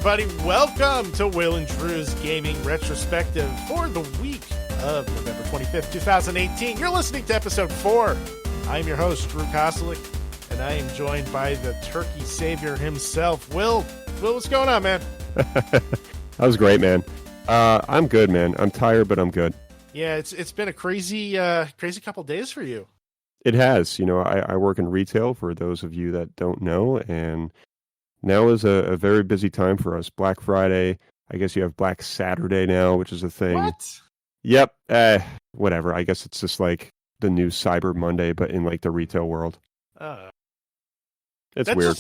everybody. Welcome to Will and Drew's Gaming Retrospective for the week of November 25th, 2018. You're listening to episode 4. I'm your host, Drew Koselik, and I am joined by the turkey savior himself, Will. Will, what's going on, man? That was great, man. I'm good, man. I'm tired, but I'm good. Yeah, it's been a crazy couple days for you. It has. I work in retail, for those of you that don't know, and now is a very busy time for us. Black Friday, I guess you have Black Saturday now, which is a thing. What? Yep. Whatever. I guess it's just like the new Cyber Monday, but in like the retail world. It's weird.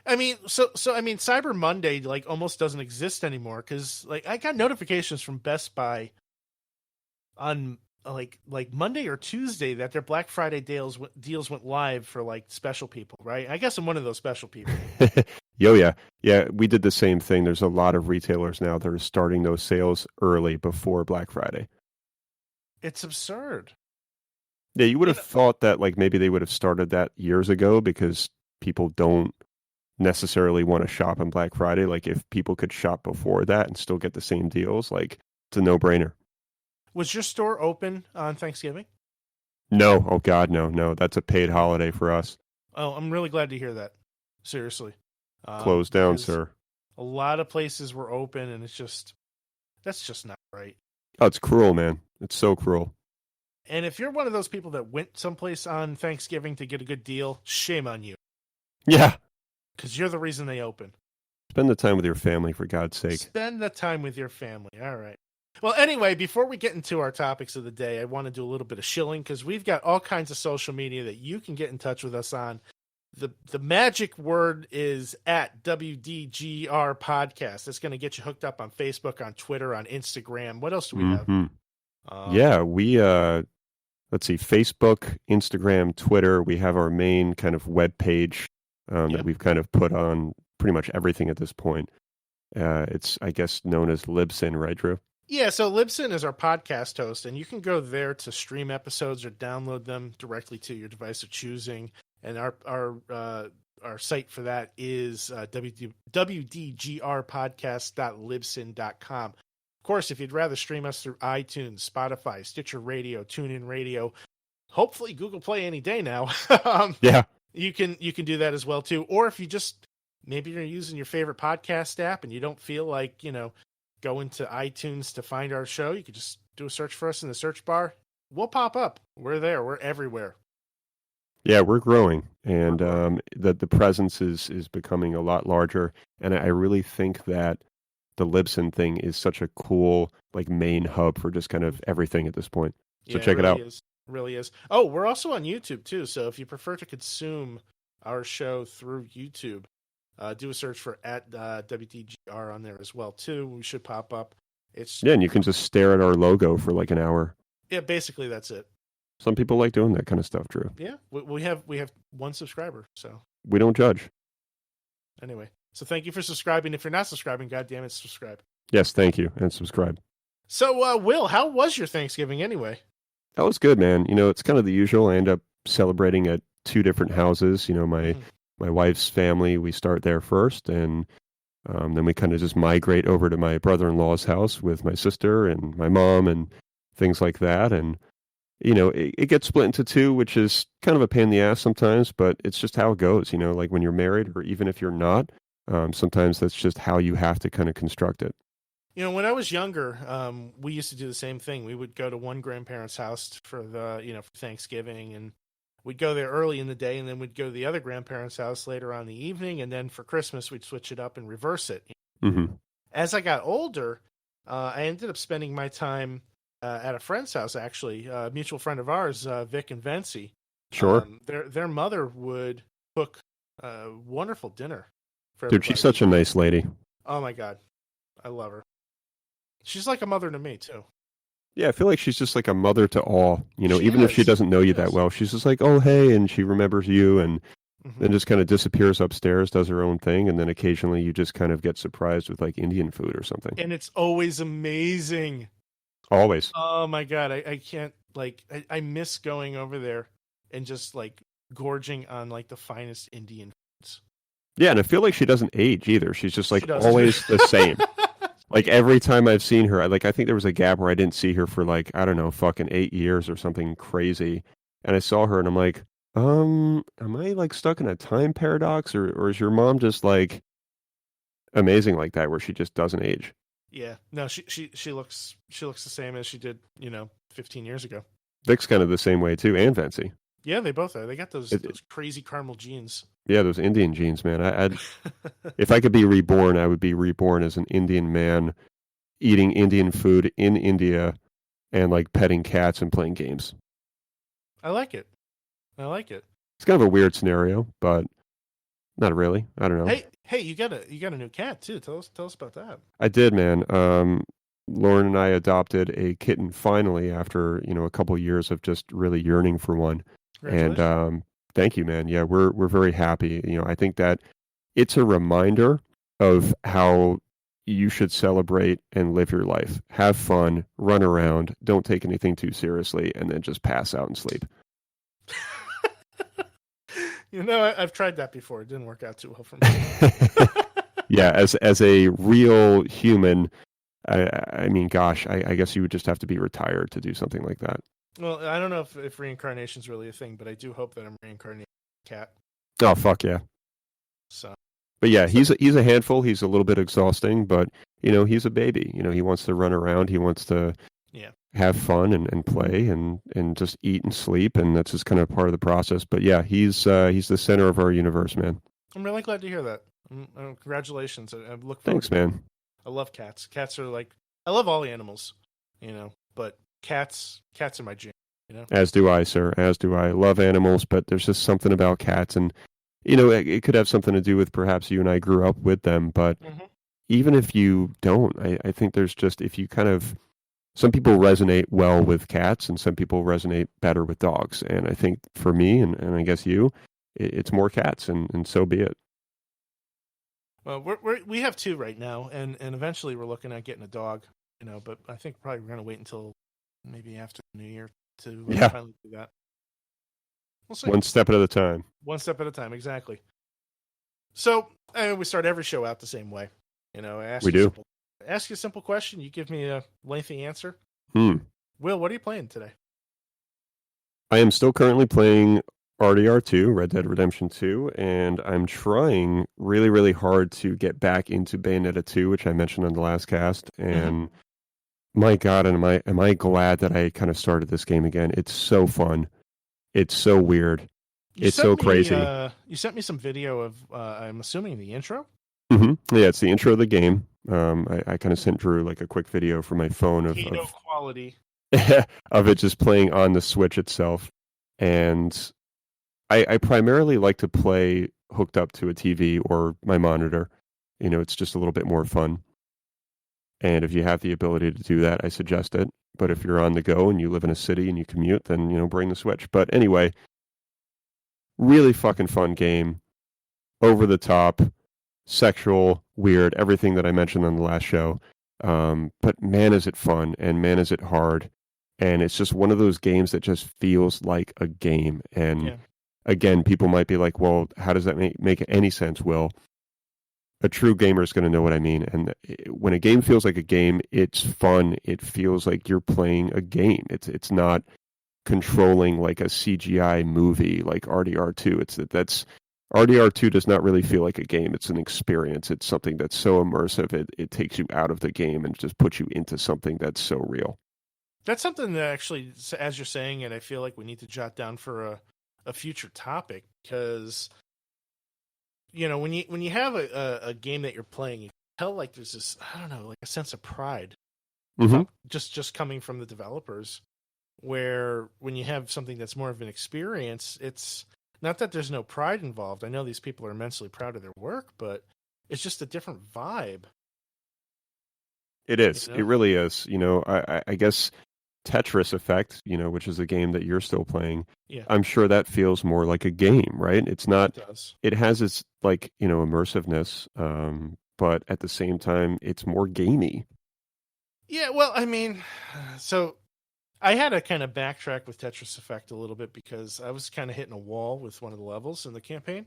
Cyber Monday like almost doesn't exist anymore because like I got notifications from Best Buy on like Monday or Tuesday that their Black Friday deals went live for like special people, right? I guess I'm one of those special people. Yeah, we did the same thing. There's a lot of retailers now that are starting those sales early before Black Friday. It's absurd. Yeah, you would have thought that like maybe they would have started that years ago because people don't necessarily want to shop on Black Friday. Like if people could shop before that and still get the same deals, like it's a no-brainer. Was your store open on Thanksgiving? No. Oh God, no. That's a paid holiday for us. Oh, I'm really glad to hear that. Seriously. Closed down, sir. A lot of places were open and that's just not right. Oh, it's cruel, man. It's so cruel. And if you're one of those people that went someplace on Thanksgiving to get a good deal, shame on you. Yeah. Because you're the reason they open. Spend the time with your family, for God's sake. Spend the time with your family. All right. Well, anyway, before we get into our topics of the day, I want to do a little bit of shilling because we've got all kinds of social media that you can get in touch with us on. The magic word is at WDGRPodcast. That's going to get you hooked up on Facebook, on Twitter, on Instagram. What else do we have? We let's see, Facebook, Instagram, Twitter. We have our main kind of web page that we've kind of put on pretty much everything at this point. It's, I guess, known as Libsyn, right, Drew? Yeah, so Libsyn is our podcast host, and you can go there to stream episodes or download them directly to your device of choosing. And our site for that is WDGRPodcast.libsyn.com. Of course, if you'd rather stream us through iTunes, Spotify, Stitcher Radio, TuneIn Radio, hopefully Google Play any day now. You can do that as well too. Or if you just maybe you're using your favorite podcast app and you don't feel like going to iTunes to find our show, you could just do a search for us in the search bar. We'll pop up. We're there. We're everywhere. Yeah, we're growing, and the presence is becoming a lot larger, and I really think that the Libsyn thing is such a cool like main hub for just kind of everything at this point. So check it out. It really is. Oh, we're also on YouTube too, so if you prefer to consume our show through YouTube, do a search for at WDGR on there as well too. We should pop up. And you can just stare at our logo for like an hour. Yeah, basically that's it. Some people like doing that kind of stuff, Drew. Yeah, we have one subscriber, so we don't judge. Anyway, so thank you for subscribing. If you're not subscribing, goddamn it, subscribe. Yes, thank you, and subscribe. So, Will, how was your Thanksgiving anyway? That was good, man. It's kind of the usual. I end up celebrating at 2 different houses. My wife's family, we start there first, and then we kind of just migrate over to my brother-in-law's house with my sister and my mom and things like that, and it gets split into 2, which is kind of a pain in the ass sometimes, but it's just how it goes, like when you're married or even if you're not, sometimes that's just how you have to kind of construct it. When I was younger, we used to do the same thing. We would go to one grandparent's house for for Thanksgiving, and we'd go there early in the day, and then we'd go to the other grandparent's house later on in the evening, and then for Christmas, we'd switch it up and reverse it. Mm-hmm. As I got older, I ended up spending my time at a friend's house, actually, a mutual friend of ours, Vic and Vency. Sure. Their mother would cook wonderful dinner for Dude, she's such a nice lady. Oh, my God. I love her. She's like a mother to me, too. Yeah, I feel like she's just like a mother to all. Even if she doesn't know you that well, she's just like, oh, hey, and she remembers you, and then just kind of disappears upstairs, does her own thing, and then occasionally you just kind of get surprised with like Indian food or something. And it's always amazing. Always. Oh my God. I can't I miss going over there and just like gorging on like the finest Indian foods. Yeah, and I feel like she doesn't age either. She's just like She doesn't. always the same. Like every time I've seen her, I think there was a gap where I didn't see her for like, I don't know, fucking 8 years or something crazy. And I saw her and I'm like, am I like stuck in a time paradox or is your mom just like amazing like that where she just doesn't age? Yeah. No, she looks the same as she did, 15 years ago. Vic's kind of the same way too, and Fancy. Yeah, they both are. They got those crazy caramel genes. Yeah, those Indian genes, man. I'd if I could be reborn, I would be reborn as an Indian man eating Indian food in India and like petting cats and playing games. I like it. It's kind of a weird scenario, but not really. I don't know. Hey, you got a new cat too. Tell us about that. I did, man. Lauren and I adopted a kitten finally after, a couple years of just really yearning for one. And thank you, man. Yeah, we're very happy. I think that it's a reminder of how you should celebrate and live your life. Have fun, run around, don't take anything too seriously, and then just pass out and sleep. I've tried that before. It didn't work out too well for me. Yeah, as a real human, I mean, gosh, I guess you would just have to be retired to do something like that. Well, I don't know if reincarnation's really a thing, but I do hope that I'm reincarnated cat. Oh, fuck yeah. So. But yeah, he's a handful. He's a little bit exhausting, but he's a baby. He wants to run around. He wants to have fun and play and just eat and sleep, and that's just kind of part of the process. But yeah, he's the center of our universe, man. I'm really glad to hear that. Congratulations. I look forward. Thanks, man. I love cats. Cats are like, I love all animals, but cats are my jam. As do I, sir. As do I. Love animals, but there's just something about cats, and it could have something to do with perhaps you and I grew up with them, but even if you don't, I think there's just, if you kind of, some people resonate well with cats and some people resonate better with dogs. And I think for me, and I guess you, it's more cats, and so be it. Well, we have two right now, and eventually we're looking at getting a dog, but I think probably we're going to wait until maybe after the New Year to finally do that. We'll see. One step at a time. One step at a time, exactly. So, we start every show out the same way. Ask you a simple question, you give me a lengthy answer. Will, what are you playing today? I am still currently playing RDR2, Red Dead Redemption 2, and I'm trying really, really hard to get back into Bayonetta 2, which I mentioned on the last cast. And my God, am I glad that I kind of started this game again. It's so fun. It's so weird. It's so crazy. You sent me some video of, I'm assuming, the intro? Mm-hmm. Yeah, it's the intro of the game. I kind of sent Drew like a quick video from my phone of quality of it just playing on the Switch itself. And I primarily like to play hooked up to a TV or my monitor. It's just a little bit more fun. And if you have the ability to do that, I suggest it. But if you're on the go and you live in a city and you commute, then, bring the Switch. But anyway, really fucking fun game. Over the top, sexual, weird, everything that I mentioned on the last show. But man, is it fun, and man, is it hard. And it's just one of those games that just feels like a game. And again, people might be like, well, how does that make any sense, Will? A true gamer is going to know what I mean. And when a game feels like a game, it's fun. It feels like you're playing a game. It's not controlling like a CGI movie like RDR2. That's RDR2 does not really feel like a game. It's an experience. It's something that's so immersive. It takes you out of the game and just puts you into something that's so real. That's something that actually, as you're saying it, I feel like we need to jot down for a future topic, because when you have a game that you're playing, you can tell like there's this, I don't know, like a sense of pride, just coming from the developers. Where when you have something that's more of an experience, it's not that there's no pride involved. I know these people are immensely proud of their work, but it's just a different vibe. It is. It really is. I guess Tetris Effect, which is a game that you're still playing. Yeah. I'm sure that feels more like a game, right? It's not. It does. It has its immersiveness, but at the same time, it's more gamey. Yeah. Well, I mean, so I had to kind of backtrack with Tetris Effect a little bit because I was kind of hitting a wall with one of the levels in the campaign.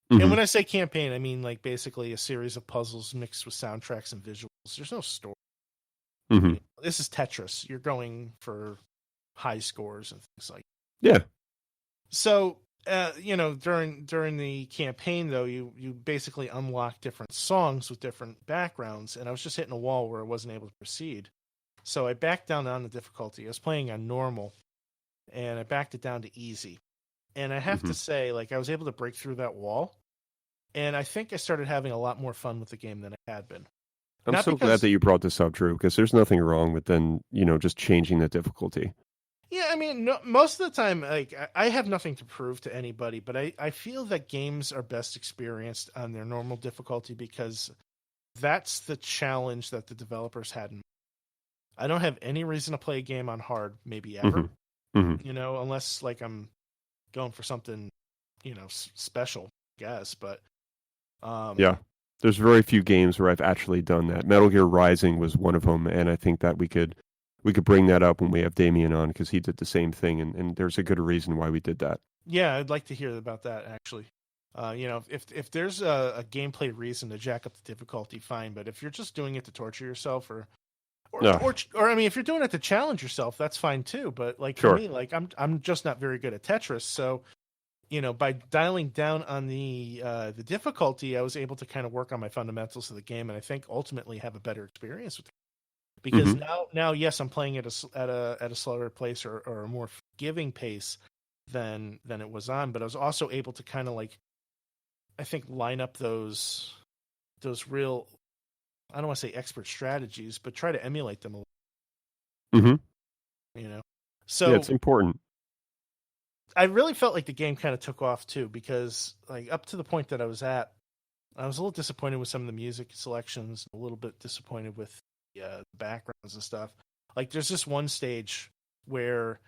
And when I say campaign, I mean like basically a series of puzzles mixed with soundtracks and visuals. There's no story. This is Tetris. You're going for high scores and things like that. Yeah. So, during the campaign, though, you basically unlock different songs with different backgrounds, and I was just hitting a wall where I wasn't able to proceed. So I backed down on the difficulty. I was playing on normal, and I backed it down to easy. And I have to say, like, I was able to break through that wall, and I think I started having a lot more fun with the game than I had been. I'm so glad that you brought this up, Drew, because there's nothing wrong with then, just changing the difficulty. Yeah, I mean, most of the time, like, I have nothing to prove to anybody, but I feel that games are best experienced on their normal difficulty because that's the challenge that the developers had. I don't have any reason to play a game on hard, maybe ever, unless, like, I'm going for something, special, I guess, but... yeah, there's very few games where I've actually done that. Metal Gear Rising was one of them, and I think that we could bring that up when we have Damien on because he did the same thing, and there's a good reason why we did that. Yeah, I'd like to hear about that, actually. If there's a gameplay reason to jack up the difficulty, fine. But if you're just doing it to torture yourself, or I mean, if you're doing it to challenge yourself, that's fine too. But like for me, like I'm just not very good at Tetris, so by dialing down on the difficulty, I was able to kind of work on my fundamentals of the game, and I think ultimately have a better experience with it. Because now, yes, I'm playing at a slower pace or a more forgiving pace than it was on, but I was also able to kind of like, I think, line up those real, I don't want to say expert strategies, but try to emulate them a little. So yeah, it's important. I really felt like the game kind of took off too, because like up to the point that I was at, I was a little disappointed with some of the music selections, a little bit disappointed with backgrounds and stuff. Like there's this one stage where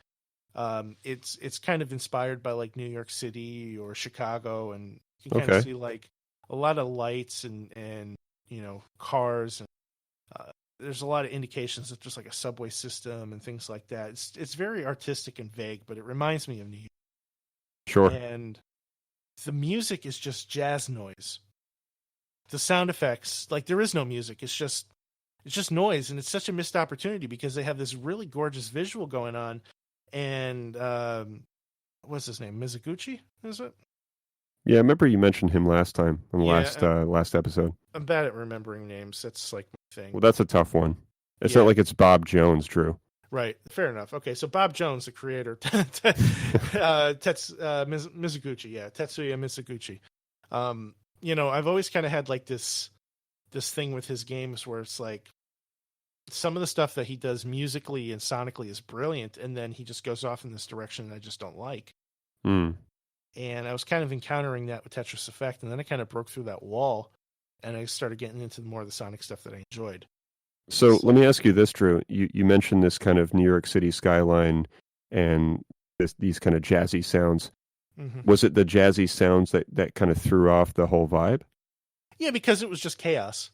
it's kind of inspired by like New York City or Chicago, and you can kind of see like a lot of lights and cars, and there's a lot of indications of just like a subway system and things like that. It's very artistic and vague, but it reminds me of New York. Sure. And the music is just jazz noise. The sound effects, like there is no music. It's just noise, and it's such a missed opportunity because they have this really gorgeous visual going on. And what's his name? Mizuguchi, is it? Yeah, I remember you mentioned him last time on the last episode. I'm bad at remembering names. That's like my thing. Well, that's a tough one. It's not like it's Bob Jones, Drew. Right. Fair enough. Okay, so Bob Jones, the creator, Mizuguchi, Tetsuya Mizuguchi. I've always kind of had like this thing with his games where it's like some of the stuff that he does musically and sonically is brilliant, and then he just goes off in this direction that I just don't like. And I was kind of encountering that with Tetris Effect, and then I kind of broke through that wall, and I started getting into more of the sonic stuff that I enjoyed. So let me ask you this, Drew. You mentioned this kind of New York City skyline and these kind of jazzy sounds. Was it the jazzy sounds that kind of threw off the whole vibe? Yeah, because it was just chaos.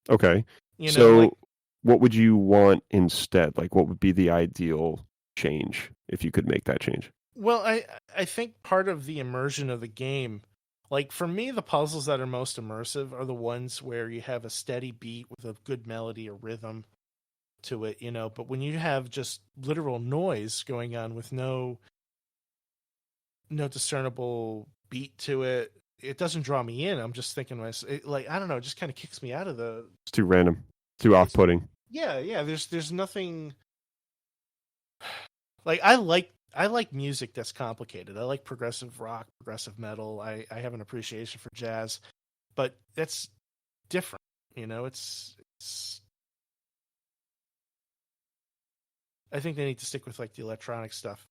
Okay. What would you want instead? Like, what would be the ideal change if you could make that change? Well, I think part of the immersion of the game, like for me, the puzzles that are most immersive are the ones where you have a steady beat with a good melody or rhythm to it, but when you have just literal noise going on with no discernible beat to it, it doesn't draw me in. I'm just thinking, I don't know, it just kind of kicks me out of the... It's too random, too off-putting. Yeah, there's nothing... Like, I like music that's complicated. I like progressive rock, progressive metal. I have an appreciation for jazz, but that's different. It's I think they need to stick with like the electronic stuff.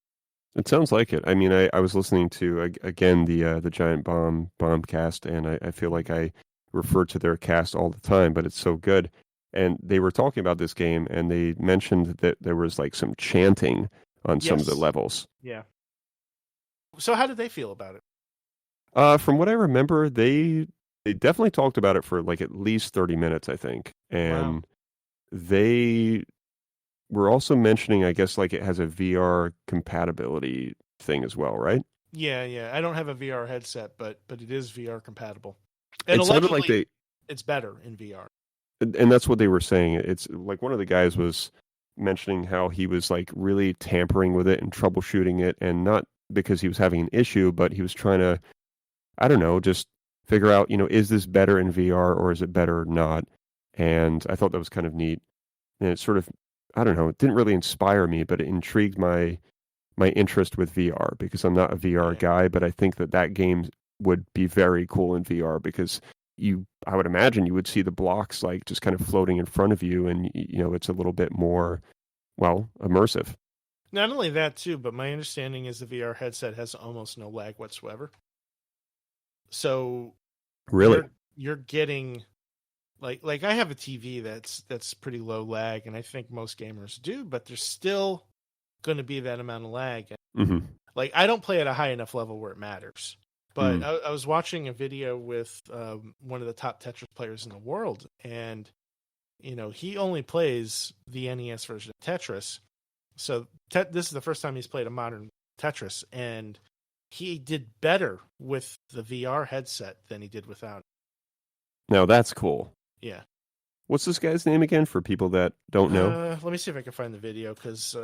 It sounds like it. I mean, I was listening to again the Giant Bombcast, and I feel like I refer to their cast all the time, but it's so good. And they were talking about this game, and they mentioned that there was like some chanting on some of the levels. Yeah. So how did they feel about it? From what I remember, they definitely talked about it for like at least 30 minutes, I think. And they were also mentioning, I guess, like it has a VR compatibility thing as well, right? Yeah. I don't have a VR headset, but it is VR compatible. And It sounded like it's better in VR. and that's what they were saying. It's like one of the guys was mentioning how he was like really tampering with it and troubleshooting it, and not because he was having an issue, but he was trying to, I don't know, just figure out, is this better in VR or is it better not? And I thought that was kind of neat. And it sort of, I don't know, it didn't really inspire me, but it intrigued my interest with VR because I'm not a VR guy, but I think that game would be very cool in VR because I would imagine you would see the blocks like just kind of floating in front of you, and it's a little bit more, well, immersive. Not only that too, but my understanding is the VR headset has almost no lag whatsoever. So really, you're getting like I have a TV that's pretty low lag, and I think most gamers do, but there's still going to be that amount of lag. Mm-hmm. Like I don't play at a high enough level where it matters. But I was watching a video with one of the top Tetris players in the world, and he only plays the NES version of Tetris. So this is the first time he's played a modern Tetris, and he did better with the VR headset than he did without it. Now that's cool. Yeah. What's this guy's name again for people that don't know? Let me see if I can find the video, because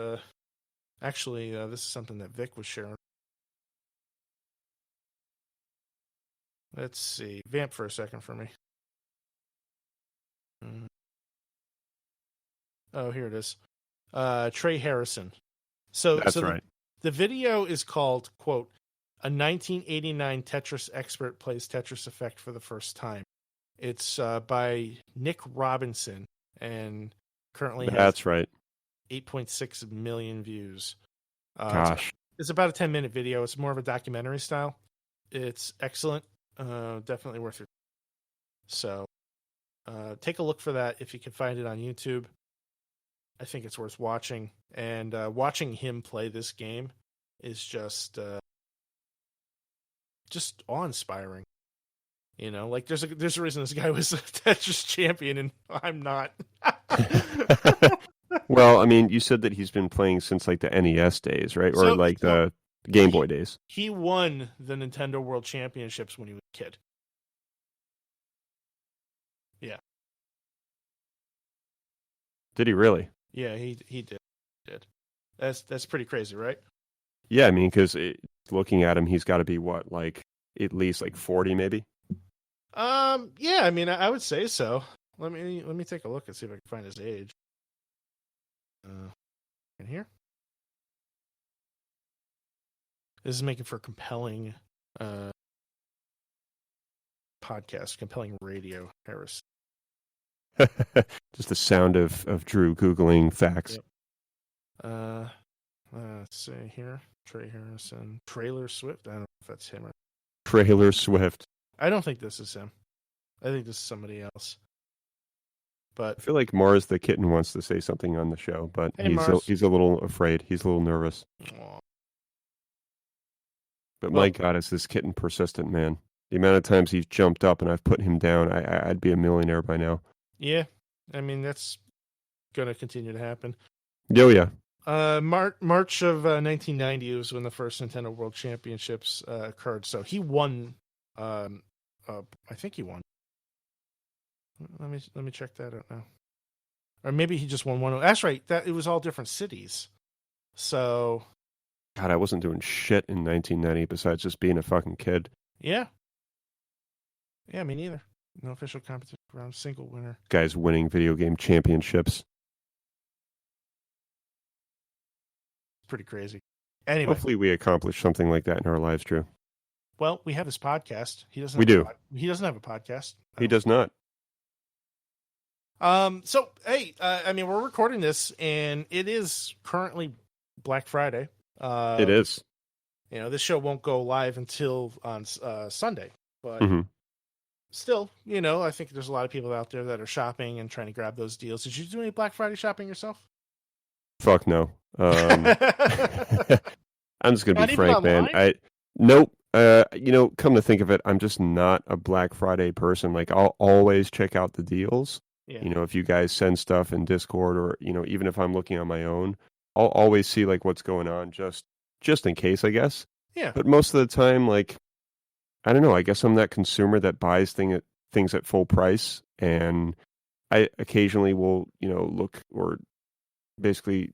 actually this is something that Vic was sharing. Let's see. Vamp for a second for me. Oh, here it is. Trey Harrison. That's right. The video is called, quote, "A 1989 Tetris expert plays Tetris Effect for the first time." It's by Nick Robinson, and currently has 8.6 million views. Gosh. It's about a 10-minute video. It's more of a documentary style. It's excellent. Definitely worth it. So take a look for that if you can find it on YouTube. I think it's worth watching, and watching him play this game is just awe-inspiring. Like there's a reason this guy was a Tetris champion and I'm not. Well, I mean, you said that he's been playing since like the NES days, right? Or the Game Boy days. He won the Nintendo World Championships when he was a kid. Yeah. Did he really? Yeah, he did. That's pretty crazy, right? Yeah, I mean, because looking at him, he's got to be what, like at least like 40, maybe. Yeah, I mean, I would say so. Let me take a look and see if I can find his age. In here. This is making for compelling podcast, compelling radio, Harris. Just the sound of Drew Googling facts. Yep. Let's see here. Trey Harrison. Trailer Swift. I don't know if that's him or... Trailer Swift. I don't think this is him. I think this is somebody else. But I feel like Mars the kitten wants to say something on the show, but hey, he's a little afraid. He's a little nervous. Aww. But my God, is this kitten persistent, man. The amount of times he's jumped up and I've put him down, I'd be a millionaire by now. Yeah. I mean, that's going to continue to happen. Oh, yeah. March of 1990 was when the first Nintendo World Championships occurred. So he won. I think he won. Let me check that out now. Or maybe he just won one. That's right. That it was all different cities. So, God, I wasn't doing shit in 1990 besides just being a fucking kid. Yeah. Yeah, me neither. No official competition round, single winner. Guys winning video game championships. Pretty crazy. Anyway, hopefully we accomplish something like that in our lives, Drew. Well, we have his podcast. He doesn't. He doesn't have a podcast. He does not. So hey, I mean, we're recording this, and it is currently Black Friday. It is. This show won't go live until on Sunday, but still, I think there's a lot of people out there that are shopping and trying to grab those deals. Did you do any Black Friday shopping yourself? Fuck no. I'm just gonna be frank, man. Nope. Come to think of it, I'm just not a Black Friday person. Like, I'll always check out the deals. Yeah. If you guys send stuff in Discord, or even if I'm looking on my own, I'll always see like what's going on just in case, I guess. Yeah. But most of the time, like, I don't know, I guess I'm that consumer that buys things at full price, and I occasionally will, look, or basically,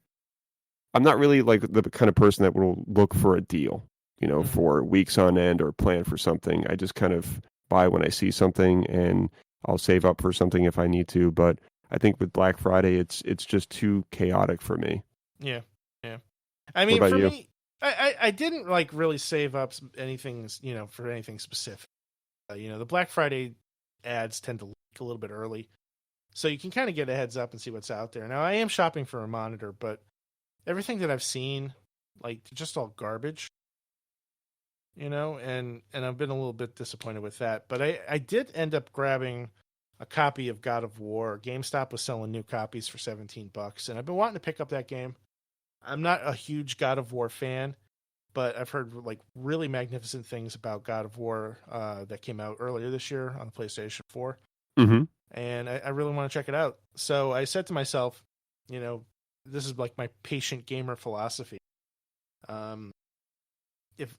I'm not really like the kind of person that will look for a deal, Mm-hmm. for weeks on end or plan for something. I just kind of buy when I see something, and I'll save up for something if I need to. But I think with Black Friday, it's just too chaotic for me. Yeah. Yeah. I What mean, about for you? me, I didn't like really save up anything, for anything specific. The Black Friday ads tend to leak a little bit early, so you can kind of get a heads up and see what's out there. Now, I am shopping for a monitor, but everything that I've seen, like, just all garbage, and I've been a little bit disappointed with that. But I did end up grabbing a copy of God of War. GameStop was selling new copies for $17, and I've been wanting to pick up that game. I'm not a huge God of War fan, but I've heard like really magnificent things about God of War that came out earlier this year on the PlayStation 4, Mm-hmm. and I really want to check it out. So I said to myself, you know, this is like my patient gamer philosophy. Um,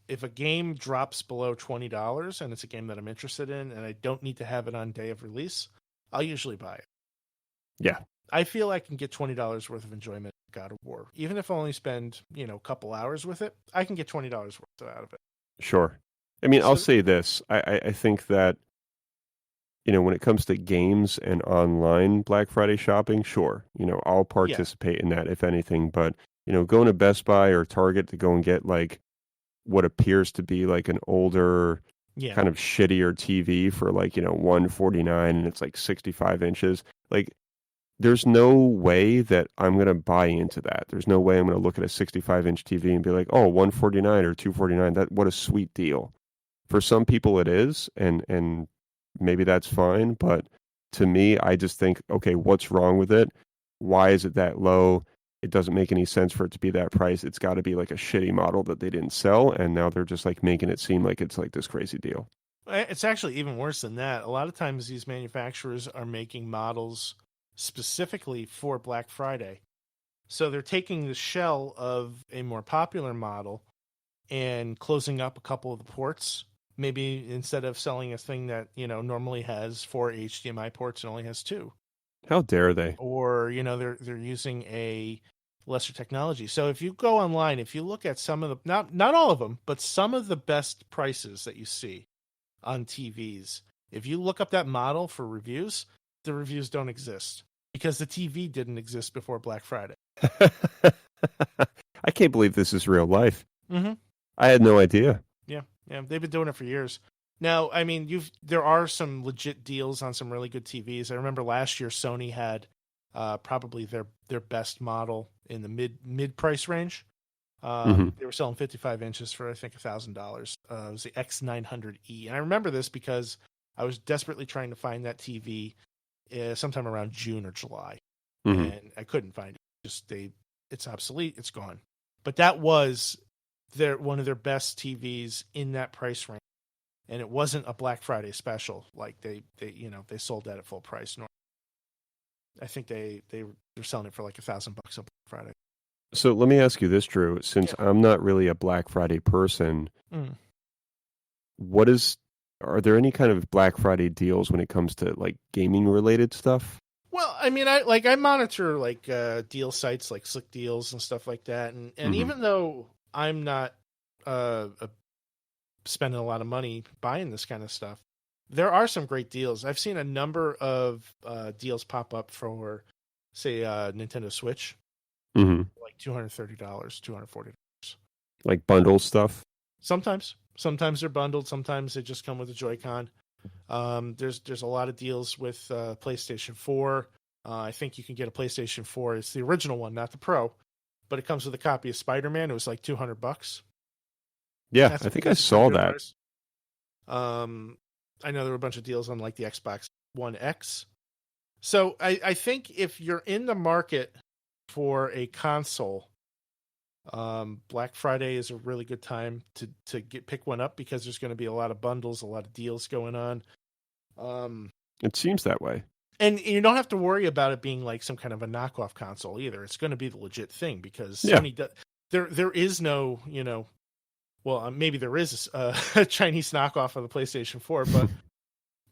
if a game drops below $20 and it's a game that I'm interested in, and I don't need to have it on day of release, I'll usually buy it. Yeah, I feel I can get $20 worth of enjoyment in God of War. Even if I only spend, a couple hours with it, I can get $20 worth out of it. sure. I mean, I'll So, say this. I think that, when it comes to games and online Black Friday shopping, sure, I'll yeah, participate in that if anything. But, going to Best Buy or Target to go and get like what appears to be like an older, yeah, kind of shittier TV for like, 149, and it's like 65 inches. Like, there's no way that I'm going to buy into that. There's no way I'm going to look at a 65-inch TV and be like, oh, 149 or 249. What a sweet deal. For some people it is, and maybe that's fine, but to me, I just think, okay, what's wrong with it? Why is it that low? It doesn't make any sense for it to be that price. It's got to be like a shitty model that they didn't sell, and now they're just like making it seem like it's like this crazy deal. it's actually even worse than that. A lot of times these manufacturers are making models specifically for Black Friday. So they're taking the shell of a more popular model and closing up a couple of the ports. Maybe instead of selling a thing that, normally has 4 HDMI ports, it only has 2. How dare they? Or, they're using a lesser technology. So if you go online, if you look at some of the, not all of them, but some of the best prices that you see on TVs, if you look up that model for reviews, the reviews don't exist because the TV didn't exist before Black Friday. I can't believe this is real life. Mm-hmm. I had no idea. Yeah, yeah, they've been doing it for years. Now, I mean, there are some legit deals on some really good TVs. I remember last year Sony had probably their best model in the mid price range. Hmm. They were selling 55 inches for I think $1,000. It was the X900E, and I remember this because I was desperately trying to find that TV sometime around June or July, Hmm. and I couldn't find it. It's obsolete. It's gone. But that was one of their best TVs in that price range, and it wasn't a Black Friday special. Like they they sold that at full price. I think they were selling it for like $1,000 on Black Friday. So let me ask you this, Drew. Since Yeah. I'm not really a Black Friday person, Mm. are there any kind of Black Friday deals when it comes to like gaming related stuff? Well, I mean, I monitor like deal sites like Slick Deals and stuff like that, and Hmm. even though I'm not spending a lot of money buying this kind of stuff, there are some great deals. I've seen a number of deals pop up for, say, Nintendo Switch, Hmm. like $230, $240. Like bundle stuff? Sometimes they're bundled. Sometimes they just come with a Joy-Con. There's a lot of deals with PlayStation 4. I think you can get a PlayStation 4. It's the original one, not the Pro, but it comes with a copy of Spider-Man. It was like $200. Yeah, That's I think I that's a pretty saw good that. price. I know there were a bunch of deals on like the Xbox One X. So I think if you're in the market for a console, Black Friday is a really good time to pick one up because there's going to be a lot of bundles, a lot of deals going on. It seems that way. And you don't have to worry about it being like some kind of a knockoff console either. It's going to be the legit thing because Yeah. Sony does. There is no Well, maybe there is a Chinese knockoff of the PlayStation 4,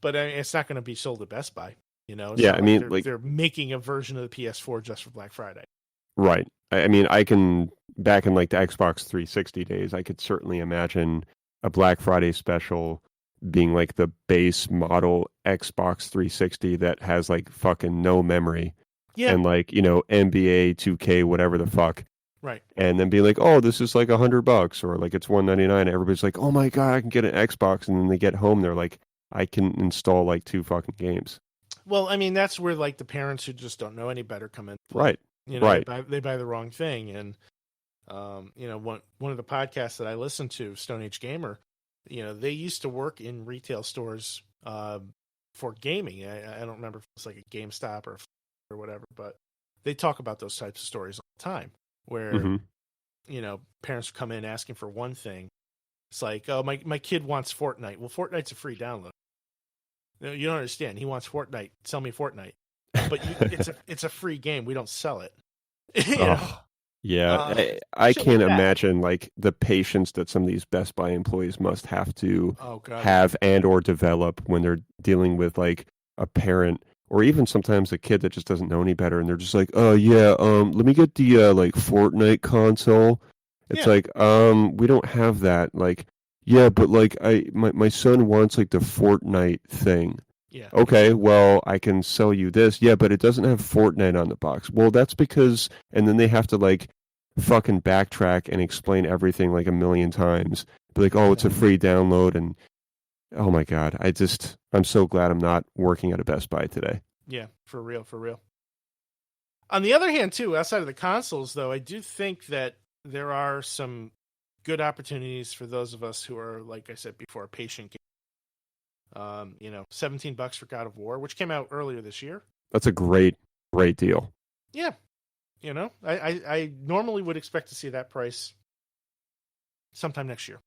but I mean, it's not going to be sold at Best Buy. It's Yeah, not I mean, they're making a version of the PS4 just for Black Friday. right. I mean, I can, back in like the Xbox 360 days, I could certainly imagine a Black Friday special being like the base model Xbox 360 that has like fucking no memory. Yeah. And like, NBA 2K, whatever the fuck. Right. And then be like, oh, this is like $100 or like it's $199. Everybody's like, oh my God, I can get an Xbox. And then they get home, they're like, I can install like 2 fucking games. Well, I mean, that's where like the parents who just don't know any better come in. Right. Right. They buy the wrong thing. And, one of the podcasts that I listen to, Stone Age Gamer, they used to work in retail stores for gaming. I don't remember if it was like a GameStop or whatever, but they talk about those types of stories all the time where, parents come in asking for one thing. It's like, oh, my kid wants Fortnite. Well, Fortnite's a free download. You don't understand. He wants Fortnite. Sell me Fortnite. But it's a free game. We don't sell it. Yeah, I can't imagine like the patience that some of these Best Buy employees must have to have and or develop when they're dealing with like a parent or even sometimes a kid that just doesn't know any better, and they're just like, oh yeah, let me get the like Fortnite console. It's like, we don't have that. Like, yeah, but like my son wants like the Fortnite thing. Yeah. Okay, well, I can sell you this. Yeah, but it doesn't have Fortnite on the box. Well, that's because, and then they have to like fucking backtrack and explain everything like a million times. Be like, oh, it's a free download, and oh my God, I'm so glad I'm not working at a Best Buy today. Yeah, for real, for real. On the other hand, too, outside of the consoles, though, I do think that there are some good opportunities for those of us who are, like I said before, patient. $17 for God of War, which came out earlier this year. That's a great deal. Yeah. I normally would expect to see that price sometime next year.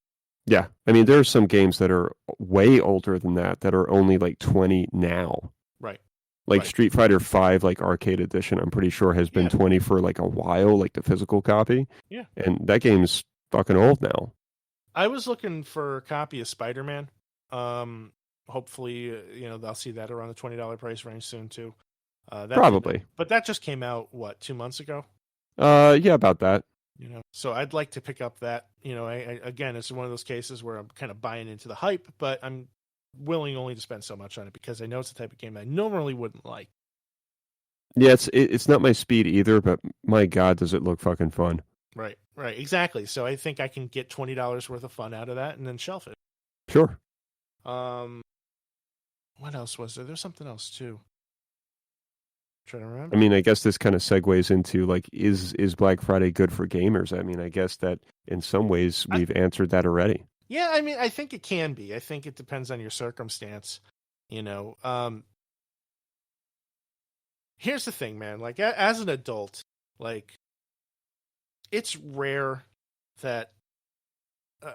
Yeah. I mean, there are some games that are way older than that are only like 20 now. Right. Like Street Fighter V, like Arcade Edition, I'm pretty sure has been 20 for like a while, like the physical copy. Yeah. And that game's fucking old now. I was looking for a copy of Spider-Man. Hopefully, they'll see that around the $20 price range soon too. Probably. But that just came out, 2 months ago? Yeah, about that. So I'd like to pick up that. Again, it's one of those cases where I'm kind of buying into the hype, but I'm willing only to spend so much on it because I know it's the type of game I normally wouldn't like. Yeah, it's not my speed either, but my God, does it look fucking fun. Right, exactly. So I think I can get $20 worth of fun out of that and then shelf it. Sure. What else was there? There's something else too. I'm trying to remember. I mean, I guess this kind of segues into like, is Black Friday good for gamers? I mean, I guess that in some ways we've answered that already. Yeah, I mean, I think it can be. I think it depends on your circumstance. Here's the thing, man. Like, as an adult, like, it's rare that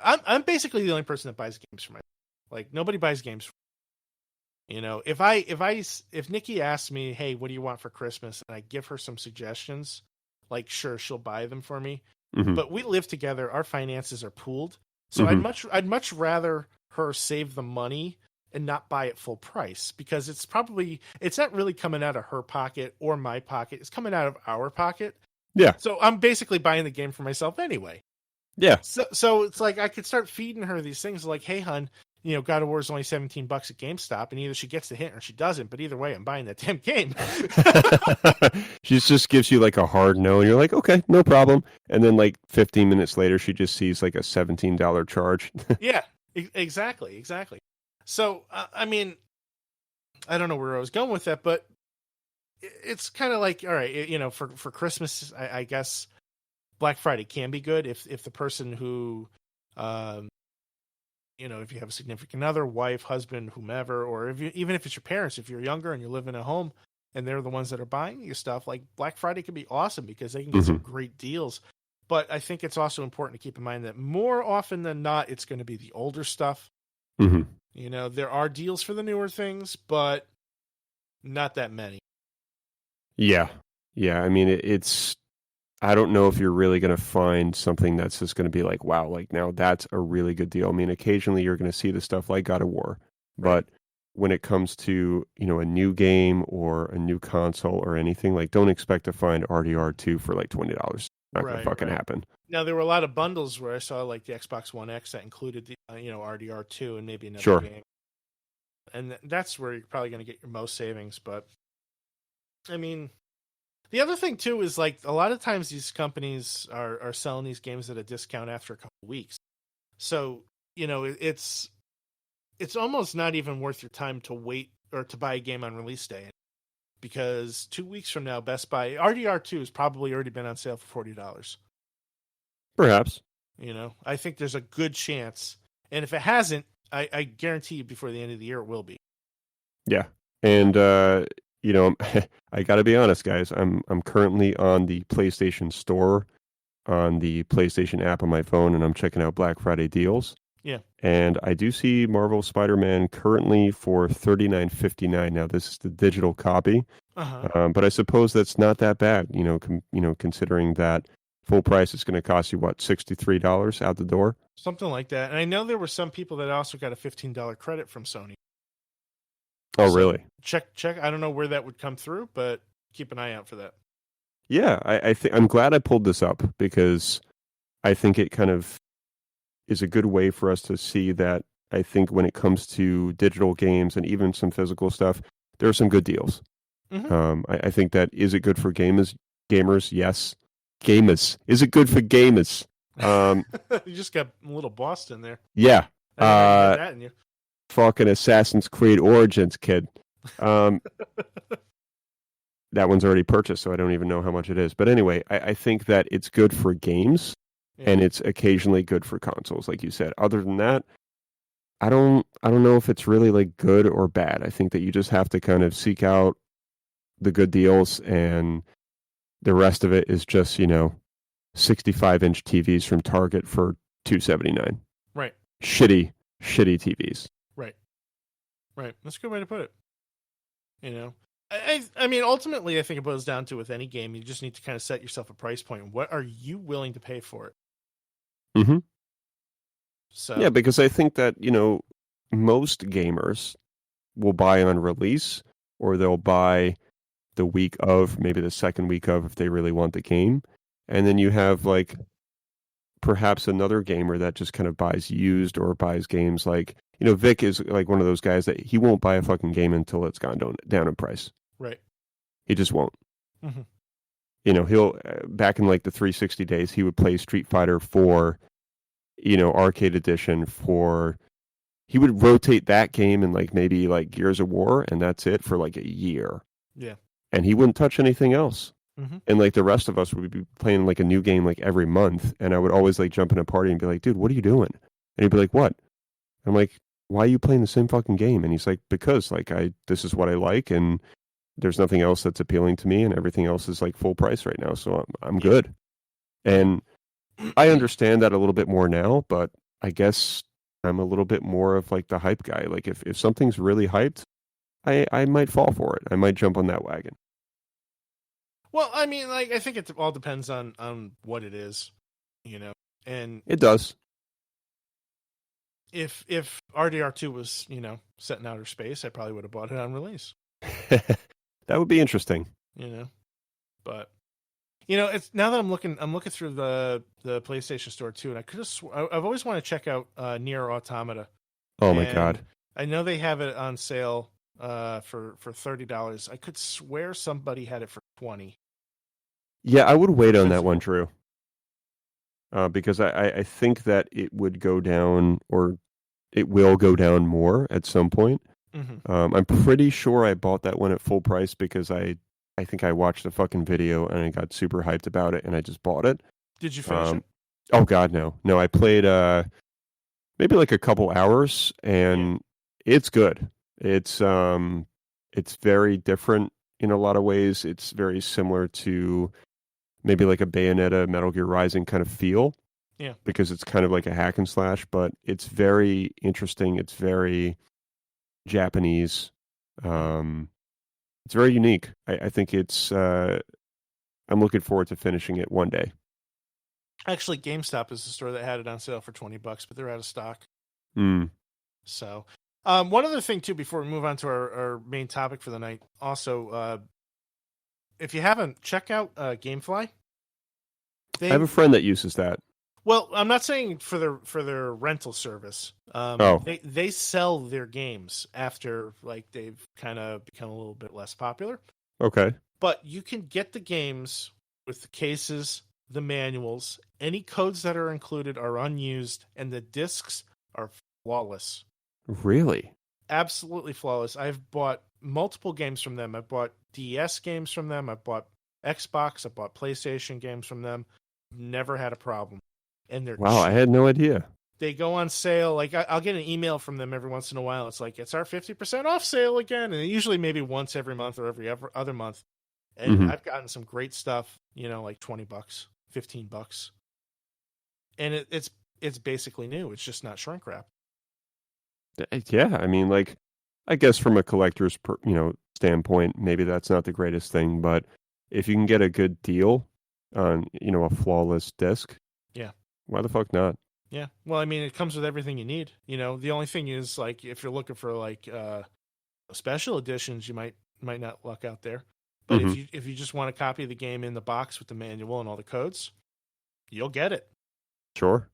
I'm basically the only person that buys games for myself. Like, nobody buys games for me. If Nikki asks me, hey, what do you want for Christmas? And I give her some suggestions, like, sure, she'll buy them for me. Mm-hmm. But we live together. Our finances are pooled. So mm-hmm. I'd much rather her save the money and not buy it full price, because it's not really coming out of her pocket or my pocket. It's coming out of our pocket. Yeah. So I'm basically buying the game for myself anyway. Yeah. So it's like I could start feeding her these things like, hey, hun, God of War is only $17 at GameStop, and either she gets the hint or she doesn't. But either way, I'm buying that damn game. She just gives you like a hard no, and you're like, okay, no problem. And then like 15 minutes later, she just sees like a $17 charge. Yeah, exactly. So, I mean, I don't know where I was going with that, but it's kind of like, all right, for Christmas, I guess Black Friday can be good if the person who, if you have a significant other, wife, husband, whomever, or even if it's your parents, if you're younger and you're living at home and they're the ones that are buying your stuff, like Black Friday can be awesome because they can get some great deals. But I think it's also important to keep in mind that more often than not, it's going to be the older stuff. Mm-hmm. There are deals for the newer things, but not that many. Yeah. I mean, I don't know if you're really going to find something that's just going to be like, wow, like now that's a really good deal. I mean, occasionally you're going to see the stuff like God of War, but when it comes to, you know, a new game or a new console or anything, like don't expect to find RDR2 for like $20. Not going to fucking happen. Now, there were a lot of bundles where I saw like the Xbox One X that included the, RDR2 and maybe another game. And that's where you're probably going to get your most savings. But I mean, the other thing too is like a lot of times these companies are selling these games at a discount after a couple of weeks. So, you know, it's almost not even worth your time to wait or to buy a game on release day, because 2 weeks from now, Best Buy RDR2 has probably already been on sale for $40. Perhaps. You know, I think there's a good chance, and if it hasn't, I guarantee you before the end of the year it will be. Yeah, and you know, I got to be honest, guys. I'm currently on the PlayStation Store on the PlayStation app on my phone, and I'm checking out Black Friday deals. Yeah, and I do see Marvel Spider-Man currently for $39.59. Now this is the digital copy, but I suppose that's not that bad. You know, considering that full price is going to cost you what, $63 out the door, something like that. And I know there were some people that also got a $15 credit from Sony. Oh, so really? Check. I don't know where that would come through, but keep an eye out for that. Yeah, I think I'm glad I pulled this up because I think it kind of is a good way for us to see that. I think when it comes to digital games and even some physical stuff, there are some good deals. I think that, is it good for gamers? Yes. Gamers. Is it good for gamers? You just got a little Boston there. Yeah. That in you. Fucking Assassin's Creed Origins, kid. That one's already purchased, so I don't even know how much it is. But anyway, I think that it's good for games, and it's occasionally good for consoles, like you said. Other than that, I don't know if it's really like good or bad. I think that you just have to kind of seek out the good deals, and the rest of it is just, 65-inch TVs from Target for $279. Right. Shitty TVs. Right. That's a good way to put it. You know, I mean, ultimately, I think it boils down to, with any game, you just need to kind of set yourself a price point. What are you willing to pay for it? Mm-hmm. So yeah, because I think that, most gamers will buy on release, or they'll buy the week of, maybe the second week of, if they really want the game. And then you have like perhaps another gamer that just kind of buys used or buys games like, Vic is like one of those guys that he won't buy a fucking game until it's gone down in price. Right. He just won't. Mm-hmm. He'll, back in like the 360 days, he would play Street Fighter 4, arcade edition he would rotate that game and like maybe like Gears of War, and that's it for like a year. Yeah. And he wouldn't touch anything else. Mm-hmm. And like the rest of us would be playing like a new game like every month. And I would always like jump in a party and be like, dude, what are you doing? And he'd be like, what? I'm like, why are you playing the same fucking game? And he's like, because like this is what I like, and there's nothing else that's appealing to me, and everything else is like full price right now. So I'm good. And I understand that a little bit more now, but I guess I'm a little bit more of like the hype guy. Like if something's really hyped, I might fall for it. I might jump on that wagon. Well, I mean, like, I think it all depends on what it is, and it does. If RDR2 was, set in outer space, I probably would have bought it on release. That would be interesting. But it's, now that I'm looking through the PlayStation Store too, and I could have I've always wanted to check out Nier Automata. Oh my god! I know they have it on sale for $30. I could swear somebody had it for $20. Yeah, I would wait on that one, Drew. Because I think that it would go down, or it will go down more at some point. Mm-hmm. I'm pretty sure I bought that one at full price because I think I watched a fucking video and I got super hyped about it and I just bought it. Did you finish it? Oh god, no. No, I played maybe like a couple hours, and it's good. It's very different in a lot of ways. It's very similar to maybe like a Bayonetta, Metal Gear Rising kind of feel. Yeah. Because it's kind of like a hack and slash, but it's very interesting. It's very Japanese. It's very unique. I think it's I'm looking forward to finishing it one day. Actually, GameStop is the store that had it on sale for $20, but they're out of stock. So, one other thing too, before we move on to our main topic for the night, also, if you haven't, check out GameFly. I have a friend that uses that. Well, I'm not saying for their rental service. They sell their games after like they've kind of become a little bit less popular. Okay. But you can get the games with the cases, the manuals, any codes that are included are unused, and the discs are flawless. Really? Absolutely flawless. I've bought multiple games from them. I've bought DS games from them. I've bought Xbox. I've bought PlayStation games from them. Never had a problem. And they're wow, cheap. I had no idea. They go on sale. Like I'll get an email from them every once in a while. It's like, it's our 50% off sale again. And usually maybe once every month or every other month. And I've gotten some great stuff, like $20, $15. And it's basically new. It's just not shrink wrap. Yeah, I mean, like, I guess from a collector's, standpoint, maybe that's not the greatest thing, but if you can get a good deal on, a flawless disc, yeah, why the fuck not? Yeah, well, I mean, it comes with everything you need. The only thing is, like, if you're looking for like special editions, you might not luck out there. But if you just want a copy of the game in the box with the manual and all the codes, you'll get it. Sure.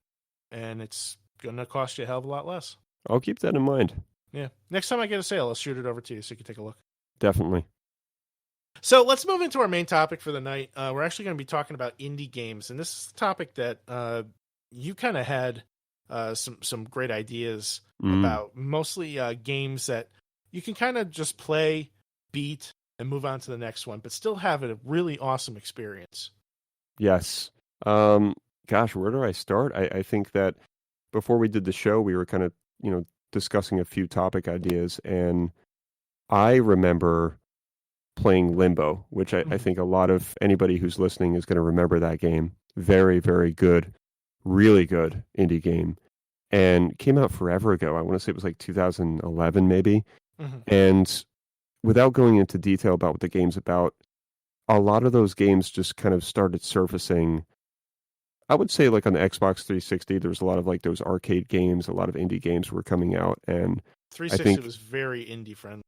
And it's gonna cost you a hell of a lot less. I'll keep that in mind. Yeah. Next time I get a sale, I'll shoot it over to you so you can take a look. Definitely. So let's move into our main topic for the night. We're actually going to be talking about indie games, and this is a topic that you kind of had some great ideas about. Mostly games that you can kind of just play, beat, and move on to the next one, but still have a really awesome experience. Yes. Gosh, where do I start? I think that before we did the show, we were kind of, discussing a few topic ideas, and I remember playing Limbo, which I think a lot of anybody who's listening is going to remember that game. Very, very good, really good indie game, and came out forever ago. I want to say it was like 2011 maybe. And without going into detail about what the game's about, a lot of those games just kind of started surfacing. I would say, like, on the Xbox 360, there was a lot of like those arcade games, a lot of indie games were coming out, and 360 was very indie friendly.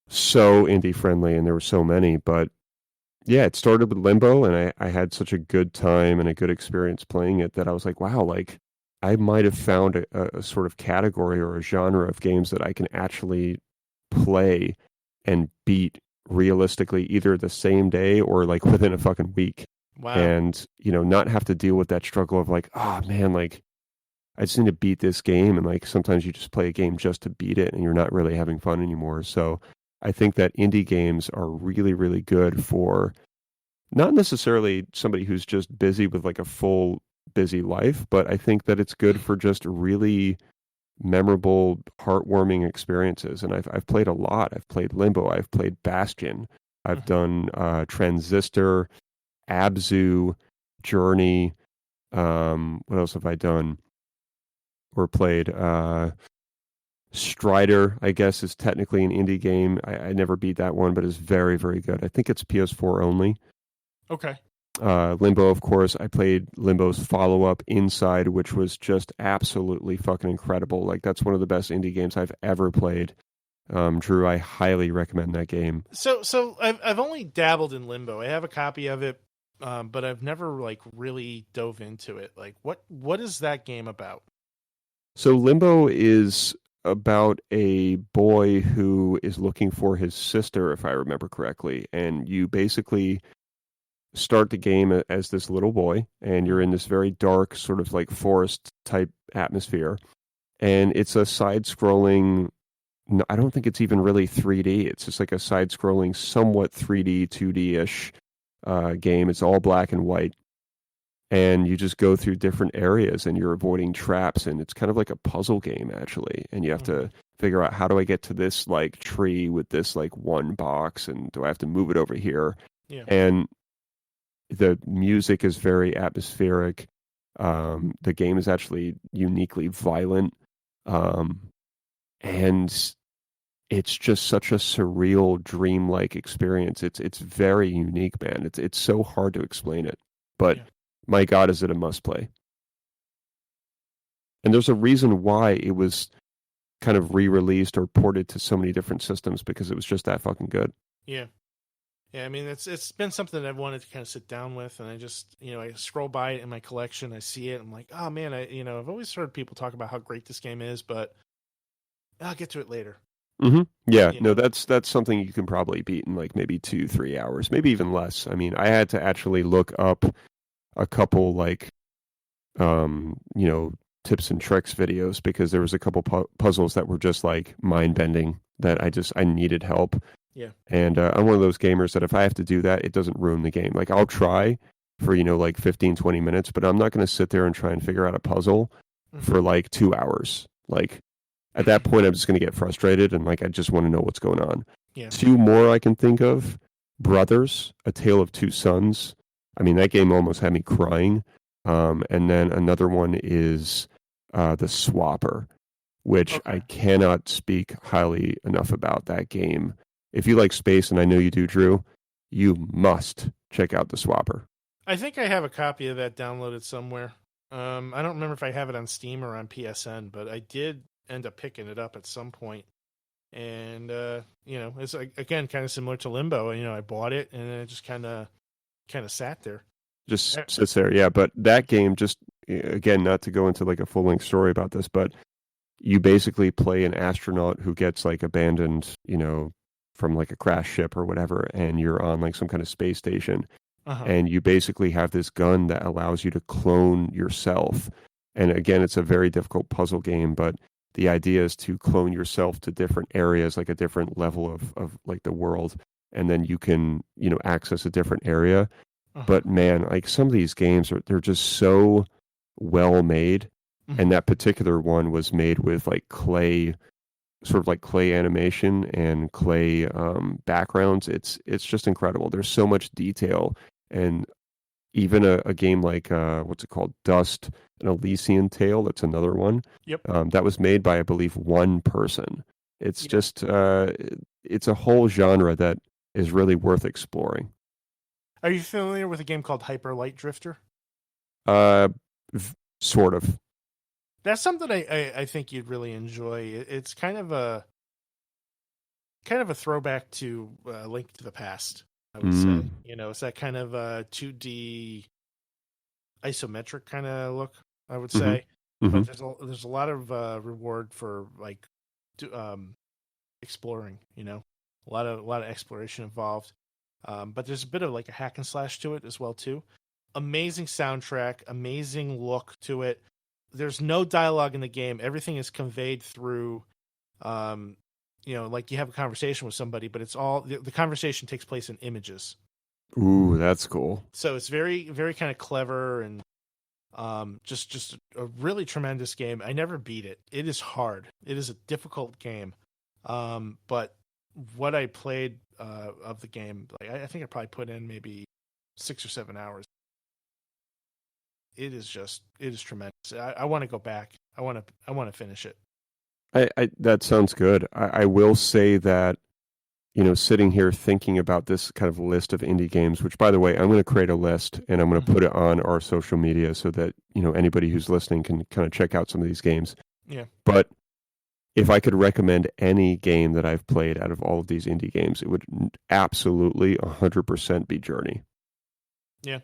So indie friendly, and there were so many. But yeah, it started with Limbo, and I had such a good time and a good experience playing it that I was like, wow, like I might have found a sort of category or a genre of games that I can actually play and beat realistically either the same day or like within a fucking week. Wow. And, not have to deal with that struggle of like, oh man, like I just need to beat this game. And like, sometimes you just play a game just to beat it and you're not really having fun anymore. So I think that indie games are really, really good for not necessarily somebody who's just busy with like a full busy life, but I think that it's good for just really memorable, heartwarming experiences. And I've played a lot. I've played Limbo. I've played Bastion. I've done Transistor, Abzu, Journey. What else have I done? Or played Strider, I guess, is technically an indie game. I never beat that one, but it's very, very good. I think it's PS4 only. Okay. Limbo, of course. I played Limbo's follow-up, Inside, which was just absolutely fucking incredible. Like, that's one of the best indie games I've ever played. Drew, I highly recommend that game. So I've only dabbled in Limbo. I have a copy of it, but I've never like really dove into it. Like, what is that game about? So Limbo is about a boy who is looking for his sister, if I remember correctly, and you basically start the game as this little boy, and you're in this very dark sort of like forest type atmosphere, and it's a side-scrolling. No, I don't think it's even really 3D. It's just like a side-scrolling, somewhat 3D, 2D-ish game. It's all black and white. And you just go through different areas and you're avoiding traps. And it's kind of like a puzzle game, actually. And you have to figure out, how do I get to this like tree with this like one box? And do I have to move it over here? Yeah. And the music is very atmospheric. The game is actually uniquely violent. And it's just such a surreal, dreamlike experience. It's very unique, man. It's so hard to explain it, but my God, is it a must play? And there's a reason why it was kind of re-released or ported to so many different systems, because it was just that fucking good. Yeah. Yeah, I mean, it's been something that I've wanted to kind of sit down with, and I just, I scroll by it in my collection, I see it, I'm like, oh man, I've always heard people talk about how great this game is, but I'll get to it later. Mm-hmm. Yeah, no, that's something you can probably beat in like maybe 2-3 hours, maybe even less. I mean, I had to actually look up a couple like, tips and tricks videos, because there was a couple puzzles that were just like mind bending that I needed help. Yeah. And I'm one of those gamers that if I have to do that, it doesn't ruin the game. Like I'll try for, like 15-20 minutes, but I'm not going to sit there and try and figure out a puzzle for like 2 hours. Like at that point, I'm just going to get frustrated, and like I just want to know what's going on. Yeah. 2 more I can think of: Brothers, A Tale of Two Sons. I mean, that game almost had me crying. And then another one is The Swapper, which I cannot speak highly enough about that game. If you like space, and I know you do, Drew, you must check out The Swapper. I think I have a copy of that downloaded somewhere. I don't remember if I have it on Steam or on PSN, but I did end up picking it up at some point. And, it's again kind of similar to Limbo. I bought it, and then it just kind of sat there. Just sits there, yeah. But that game, just again, not to go into like a full length story about this, but you basically play an astronaut who gets like abandoned, from like a crash ship or whatever, and you're on like some kind of space station, and you basically have this gun that allows you to clone yourself. And again, it's a very difficult puzzle game, but the idea is to clone yourself to different areas, like a different level of like the world, and then you can, access a different area. But man, like some of these games they're just so well made. And that particular one was made with like clay, sort of like clay animation and clay backgrounds. It's just incredible. There's so much detail. And even a game like what's it called, Dust, an Elysian Tale, that's another one. Yep. That was made by, I believe, one person. It's just it's a whole genre that is really worth exploring. Are you familiar with a game called Hyper Light Drifter? Sort of. That's something I think you'd really enjoy. It's kind of a throwback to Link to the Past, I would say. It's that kind of 2D isometric kind of look, I would say. But there's a lot of reward for like exploring. A lot of exploration involved. But there's a bit of like a hack and slash to it as well too. Amazing soundtrack, amazing look to it. There's no dialogue in the game. Everything is conveyed through, like you have a conversation with somebody, but it's all the conversation takes place in images. Ooh, that's cool. So it's very, very kind of clever and just a really tremendous game. I never beat it. It is hard. It is a difficult game. But what I played of the game, like I think I probably put in maybe 6 or 7 hours. It is tremendous. I want to go back. I want to finish it. I that sounds good. I will say that, sitting here thinking about this kind of list of indie games, which by the way, I'm going to create a list and I'm going to put it on our social media so that, anybody who's listening can kind of check out some of these games. Yeah. But if I could recommend any game that I've played out of all of these indie games, it would absolutely 100% be Journey. Yeah.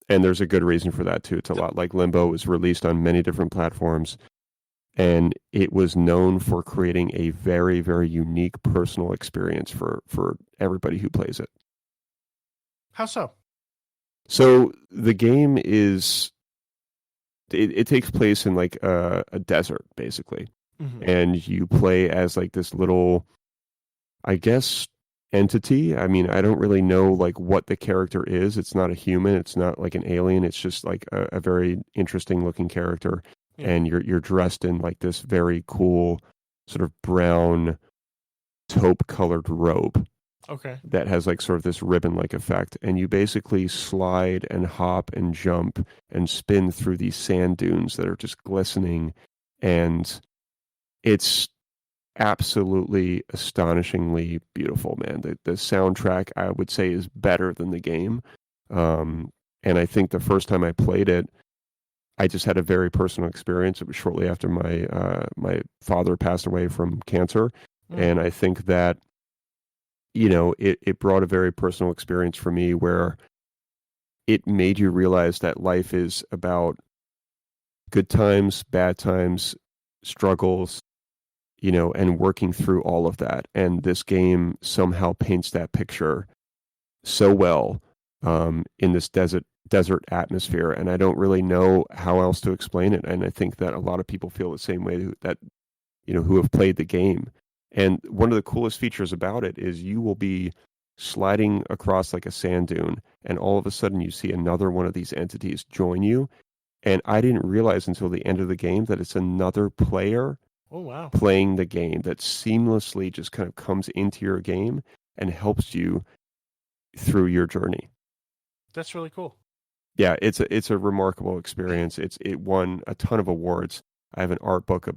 And there's a good reason for that too. It's a lot like Limbo. It was released on many different platforms, and it was known for creating a very, very unique personal experience for everybody who plays it. How so? So the game is, it takes place in like a desert, basically. And you play as like this little, I guess, entity. I mean, I don't really know like what the character is. It's not a human. It's not like an alien. It's just like a very interesting looking character. Yeah. And you're dressed in like this very cool sort of brown taupe colored robe. Okay. That has like sort of this ribbon like effect. And you basically slide and hop and jump and spin through these sand dunes that are just glistening. And it's absolutely astonishingly beautiful, man. The soundtrack, I would say, is better than the game. And I think the first time I played it, I just had a very personal experience. It was shortly after my father passed away from cancer, and I think that it brought a very personal experience for me where it made you realize that life is about good times, bad times, struggles, and working through all of that. And this game somehow paints that picture so well in this desert atmosphere. And I don't really know how else to explain it. And I think that a lot of people feel the same way that, who have played the game. And one of the coolest features about it is you will be sliding across like a sand dune, and all of a sudden you see another one of these entities join you. And I didn't realize until the end of the game that it's another player playing the game that seamlessly just kind of comes into your game and helps you through your journey. That's really cool. Yeah, it's a remarkable experience. It won a ton of awards. I have an art book,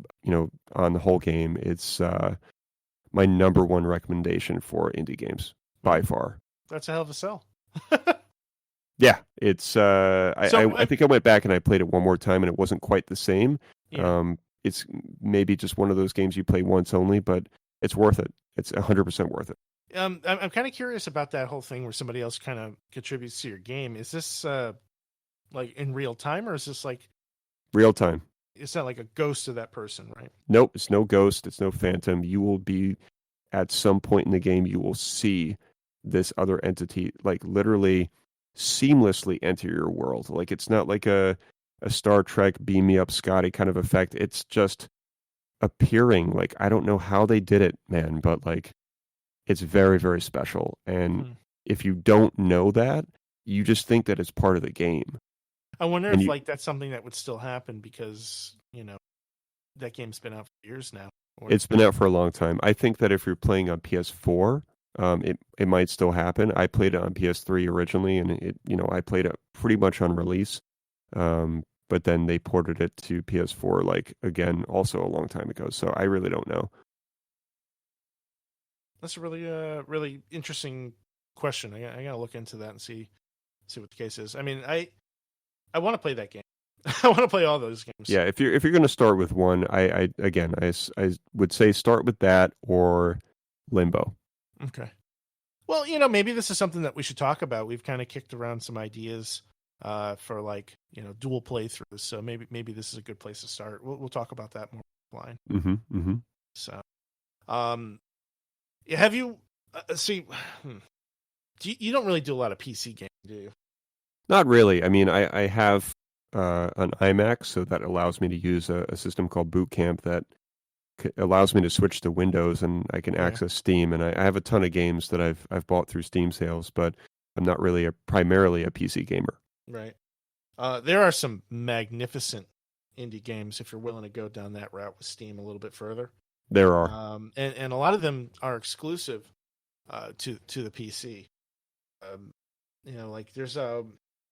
on the whole game. It's my number one recommendation for indie games by far. That's a hell of a sell. Yeah, it's. I think I went back and I played it one more time, and it wasn't quite the same. Yeah. It's maybe just one of those games you play once only, but it's worth it. It's 100% worth it. I'm kind of curious about that whole thing where somebody else kind of contributes to your game. Is this like in real time, or is this like real time? It's not like a ghost of that person, right? Nope, it's no ghost. It's no phantom. You will be at some point in the game. You will see this other entity, like literally seamlessly enter your world. Like it's not like a Star Trek beam me up Scotty kind of effect. It's just appearing. Like I don't know how they did it, man, but like it's very, very special. And if you don't know that, you just think that it's part of the game. I wonder if like that's something that would still happen because, that game's been out for years now. It's been out for a long time. I think that if you're playing on PS4, it might still happen. I played it on PS3 originally, and I played it pretty much on release. But then they ported it to PS4, like again, also a long time ago. So I really don't know. That's a really interesting question. I gotta look into that and see what the case is. I mean, I want to play that game. I want to play all those games. Yeah, if you're going to start with one, I would say start with that or Limbo. Okay. Well, maybe this is something that we should talk about. We've kind of kicked around some ideas for like dual playthroughs. So maybe this is a good place to start. We'll talk about that more offline. Mm-hmm. Mm-hmm. So, have you see? You don't really do a lot of PC games, do you? Not really. I mean, I have an iMac, so that allows me to use a system called Boot Camp that allows me to switch to Windows, and I can access Steam. And I have a ton of games that I've bought through Steam sales, but I'm not really primarily a PC gamer. Right. There are some magnificent indie games if you're willing to go down that route with Steam a little bit further. There are, and a lot of them are exclusive to the PC. Like there's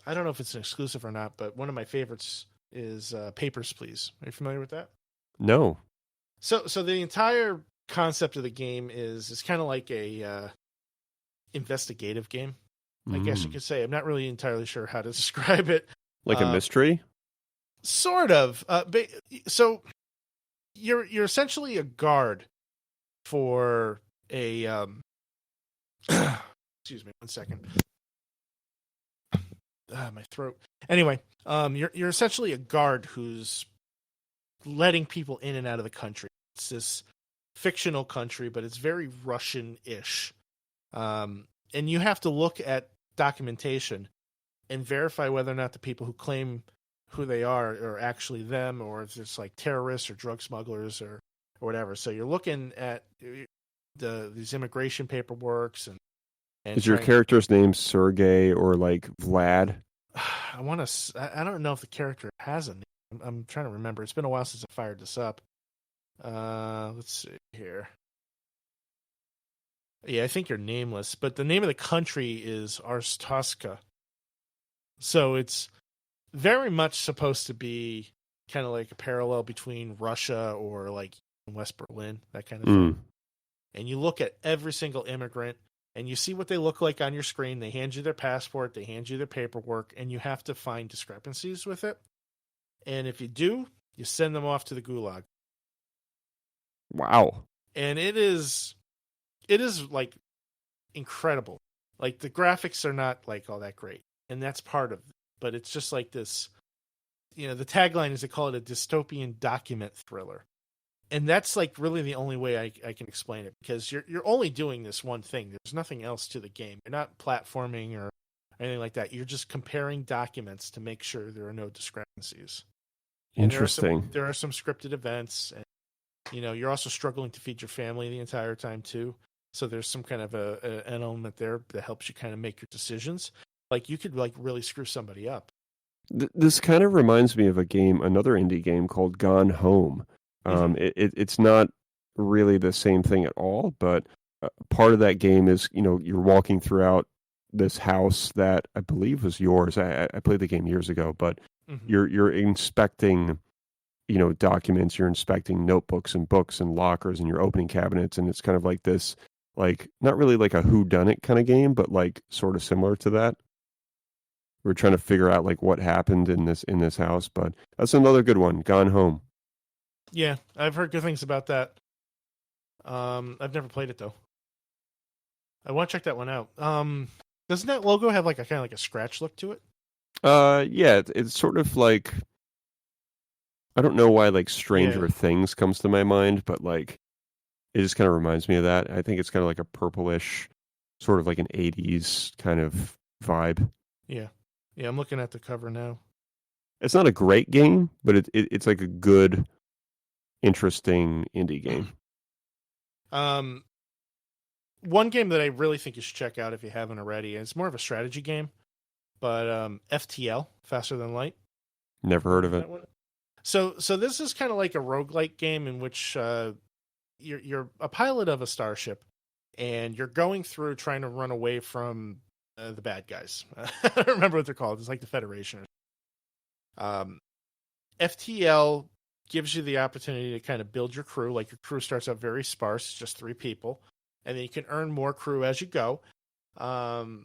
I don't know if it's an exclusive or not, but one of my favorites is Papers, Please. Are you familiar with that? No. So the entire concept of the game is kind of like a investigative game, I guess you could say. I'm not really entirely sure how to describe it. Like a mystery? Sort of. So you're essentially a guard for a excuse me, 1 second. My throat. Anyway, you're essentially a guard who's letting people in and out of the country. It's this fictional country, but it's very Russian-ish. And you have to look at documentation and verify whether or not the people who claim who they are actually them, or if it's like terrorists or drug smugglers or whatever. So you're looking at these immigration paperworks and is your character's name Sergey or like Vlad? I don't know if the character has a name. I'm trying to remember. It's been a while since I fired this up. Let's see here. Yeah, I think you're nameless, but the name of the country is Arstotzka. So it's very much supposed to be kind of like a parallel between Russia or like in West Berlin, that kind of thing. And you look at every single immigrant and you see what they look like on your screen. They hand you their passport, they hand you their paperwork, and you have to find discrepancies with it. And if you do, you send them off to the gulag. Wow. And it is like incredible. Like the graphics are not like all that great, and that's part of it. But it's just like this, the tagline is they call it a dystopian document thriller. And that's like really the only way I can explain it, because you're only doing this one thing. There's nothing else to the game. You're not platforming or anything like that. You're just comparing documents to make sure there are no discrepancies. Interesting. There are some scripted events, and you're also struggling to feed your family the entire time too. So there's some kind of an element there that helps you kind of make your decisions. Like you could like really screw somebody up. This kind of reminds me of another indie game called Gone Home. It's not really the same thing at all, but part of that game is, you're walking throughout this house that I believe was yours. I played the game years ago, but you're inspecting, documents, you're inspecting notebooks and books and lockers, and you're opening cabinets, and it's kind of like this, like not really like a whodunit kind of game, but like sort of similar to that. We're trying to figure out like what happened in this house, but that's another good one, Gone Home. Yeah, I've heard good things about that. I've never played it though. I want to check that one out. Doesn't that logo have like a kind of like a scratch look to it? Yeah, it's sort of like, I don't know why like Stranger Things comes to my mind, but like it just kind of reminds me of that. I think it's kind of like a purplish, sort of like an 80s kind of vibe. Yeah. Yeah, I'm looking at the cover now. It's not a great game, but it's like a good, interesting indie game. One game that I really think you should check out if you haven't already, and it's more of a strategy game, but FTL, Faster Than Light. Never heard of it. So this is kind of like a roguelike game in which you're a pilot of a starship, and you're going through trying to run away from the bad guys. I don't remember what they're called. It's like the Federation. FTL gives you the opportunity to kind of build your crew. Like your crew starts out very sparse, just 3 people, and then you can earn more crew as you go. And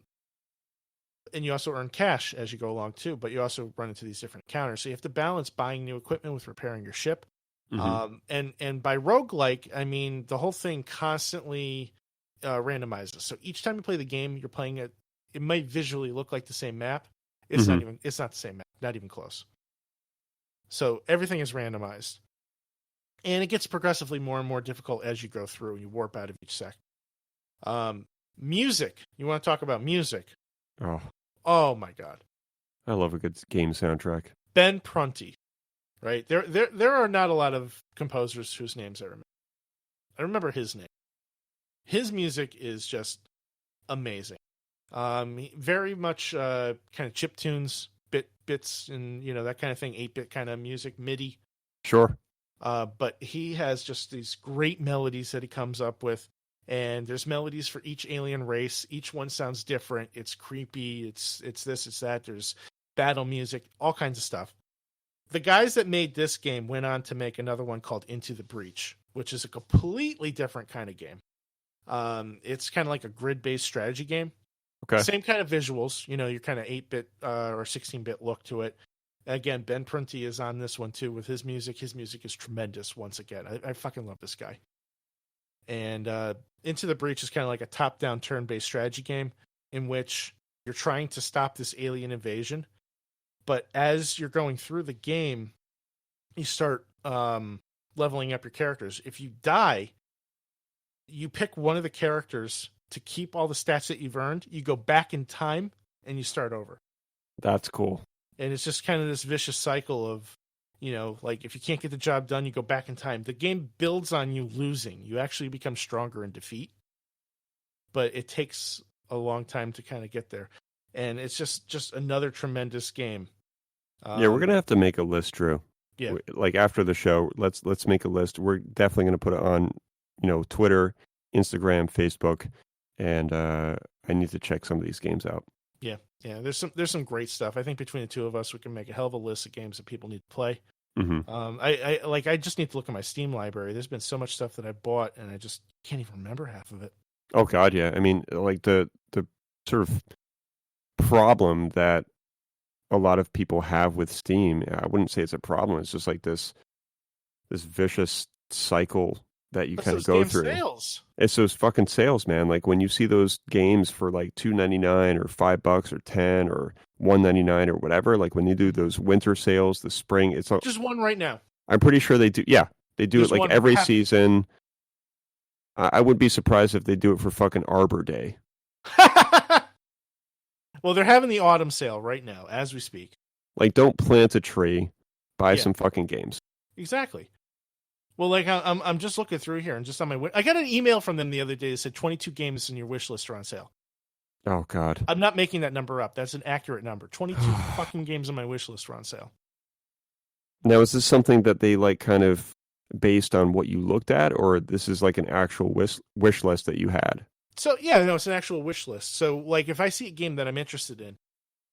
you also earn cash as you go along too, but you also run into these different encounters. So you have to balance buying new equipment with repairing your ship. And by roguelike, I mean the whole thing constantly randomizes. So each time you play the game, you're playing it. It might visually look like the same map. It's not the same map, not even close. So everything is randomized. And it gets progressively more and more difficult as you go through and you warp out of each sector. Music. You want to talk about music? Oh my God. I love a good game soundtrack. Ben Prunty. Right? There are not a lot of composers whose names I remember. I remember his name. His music is just amazing. Very much kind of chiptunes, bits and that kind of thing, 8-bit kind of music, MIDI. Sure. But he has just these great melodies that he comes up with, and there's melodies for each alien race. Each one sounds different. It's creepy. It's this, it's that. There's battle music, all kinds of stuff. The guys that made this game went on to make another one called Into the Breach, which is a completely different kind of game. It's kind of like a grid-based strategy game. Okay. Same kind of visuals, your kind of 8-bit or 16-bit look to it. Again, Ben Prunty is on this one too with his music. His music is tremendous once again. I fucking love this guy. And Into the Breach is kind of like a top-down turn-based strategy game in which you're trying to stop this alien invasion. But as you're going through the game, you start leveling up your characters. If you die, you pick one of the characters to keep all the stats that you've earned. You go back in time and you start over. That's cool. And it's just kind of this vicious cycle of, like if you can't get the job done, you go back in time. The game builds on you losing. You actually become stronger in defeat, but it takes a long time to kind of get there. And it's just another tremendous game. Yeah, we're going to have to make a list, Drew. Yeah. Like after the show, let's make a list. We're definitely going to put it on, Twitter, Instagram, Facebook, and I need to check some of these games out. Yeah. There's some great stuff. I think between the two of us, we can make a hell of a list of games that people need to play. Mm-hmm. I just need to look at my Steam library. There's been so much stuff that I bought, and I just can't even remember half of it. Oh God, yeah. I mean, like the sort of problem that a lot of people have with Steam, I wouldn't say it's a problem. It's just like this vicious cycle that you kind of go through. Sales. It's those fucking sales, man. Like when you see those games for like $2.99 or $5 or 10 or $1.99 or whatever, like when they do those winter sales, the spring, it's all, just one right now. I'm pretty sure they do. Yeah, they do it like every season. I would be surprised if they do it for fucking Arbor Day. Well, they're having the autumn sale right now as we speak. Like, don't plant a tree, buy some fucking games. Exactly. Well, like I'm just looking through here and just on my I got an email from them the other day that said 22 games in your wish list are on sale. Oh God. I'm not making that number up. That's an accurate number. 22 fucking games on my wish list are on sale. Now, is this something that they like kind of based on what you looked at, or this is like an actual wish list that you had? So yeah, no, it's an actual wish list. So like if I see a game that I'm interested in,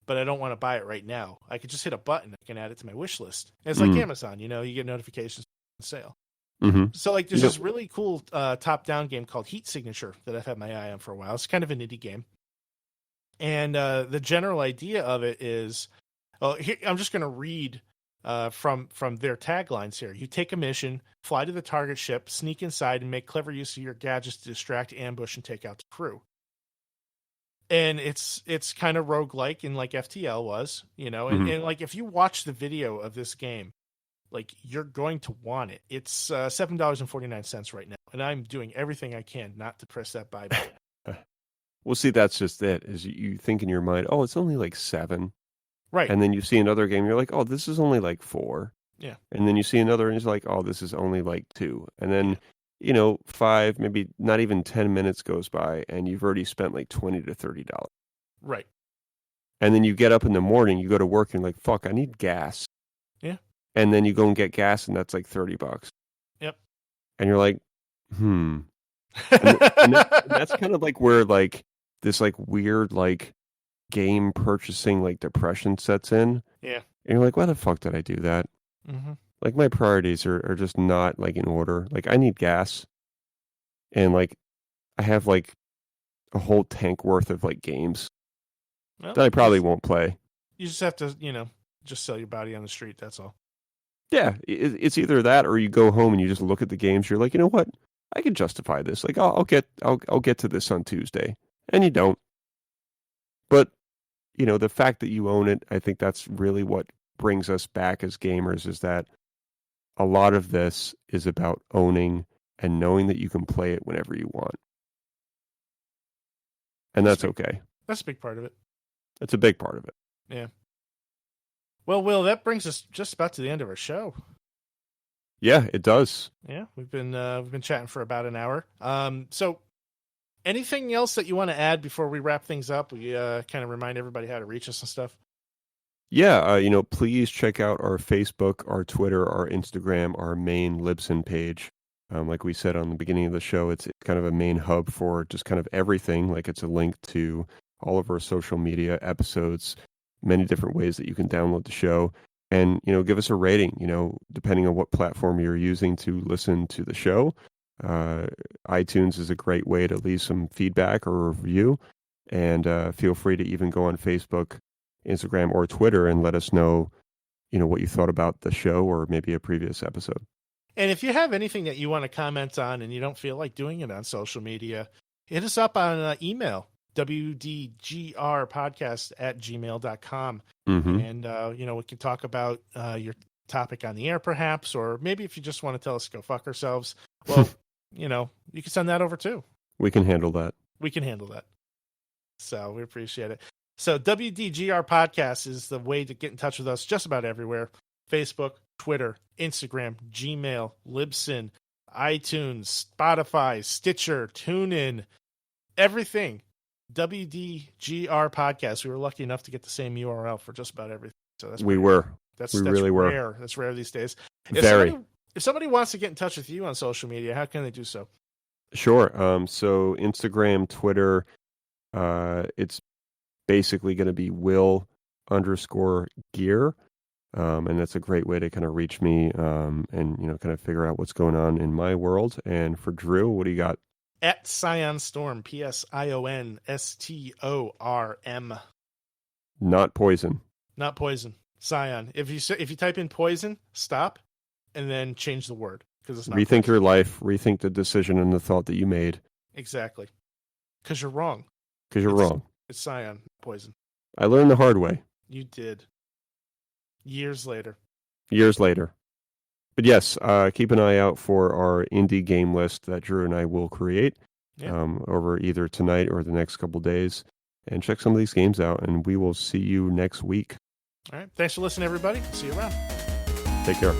but I don't want to buy it right now, I could just hit a button. I can add it to my wish list. And it's like Amazon, you get notifications on sale. Mm-hmm. So like there's this really cool top-down game called Heat Signature that I've had my eye on for a while. It's kind of an indie game. And the general idea of it is, here, I'm just going to read from their taglines here. You take a mission, fly to the target ship, sneak inside, and make clever use of your gadgets to distract, ambush, and take out the crew. And it's kind of roguelike, and like FTL was, and like if you watch the video of this game, like you're going to want it. It's $7.49 right now, and I'm doing everything I can not to press that buy button. Well, see, that's just it. Is you think in your mind, oh, it's only like $7, right? And then you see another game, you're like, oh, this is only like $4, yeah. And then you see another, and it's like, oh, this is only like $2, and then 5, maybe not even 10 minutes goes by, and you've already spent like $20 to $30, right? And then you get up in the morning, you go to work, and you're like, fuck, I need gas. Yeah. And then you go and get gas, and that's like $30. Yep. And you're like, and that's kind of like where like this like weird like game purchasing like depression sets in. Yeah. And you're like, why the fuck did I do that? Mm-hmm. Like my priorities are just not like in order. Like I need gas, and like I have like a whole tank worth of like games that I probably won't play. You just have to, just sell your body on the street. That's all. Yeah, it's either that or you go home and you just look at the games. You're like, you know what? I can justify this. Like, I'll get to this on Tuesday, and you don't. But the fact that you own it, I think that's really what brings us back as gamers. Is that a lot of this is about owning and knowing that you can play it whenever you want, and that's okay. That's a big part of it. It's a big part of it. Yeah. Well, Will, that brings us just about to the end of our show. Yeah, it does. Yeah, we've been chatting for about an hour. So anything else that you want to add before we wrap things up? We kind of remind everybody how to reach us and stuff. Yeah, please check out our Facebook, our Twitter, our Instagram, our main Libsyn page. Like we said on the beginning of the show, it's kind of a main hub for just kind of everything. Like it's a link to all of our social media episodes, many different ways that you can download the show, and give us a rating, depending on what platform you're using to listen to the show. iTunes is a great way to leave some feedback or review, and feel free to even go on Facebook, Instagram, or Twitter and let us know what you thought about the show or maybe a previous episode. And if you have anything that you want to comment on and you don't feel like doing it on social media, hit us up on email, WDGRPodcast@gmail.com. Mm-hmm. And, we can talk about your topic on the air, perhaps, or maybe if you just want to tell us to go fuck ourselves, well, you can send that over too. We can handle that. So we appreciate it. So WDGR Podcast is the way to get in touch with us just about everywhere. Facebook, Twitter, Instagram, Gmail, Libsyn, iTunes, Spotify, Stitcher, TuneIn, everything. WDGR Podcast. We were lucky enough to get the same URL for just about everything. So that's we really rare. were. That's rare these days. Very. If somebody wants to get in touch with you on social media, how can they do so? Sure. So Instagram, Twitter, it's basically going to be Will_gear. And that's a great way to kind of reach me and, kind of figure out what's going on in my world. And for Drew, what do you got? At Sionstorm, PSIONSTORM. Not poison. Not poison. Scion. If you type in poison, stop, and then change the word because it's not. Rethink poison. Your life. Rethink the decision and the thought that you made. Exactly. Because you're wrong. Because you're wrong. It's Scion, poison. I learned the hard way. You did. Years later. But yes, keep an eye out for our indie game list that Drew and I will create over either tonight or the next couple days. And check some of these games out, and we will see you next week. All right. Thanks for listening, everybody. See you around. Take care.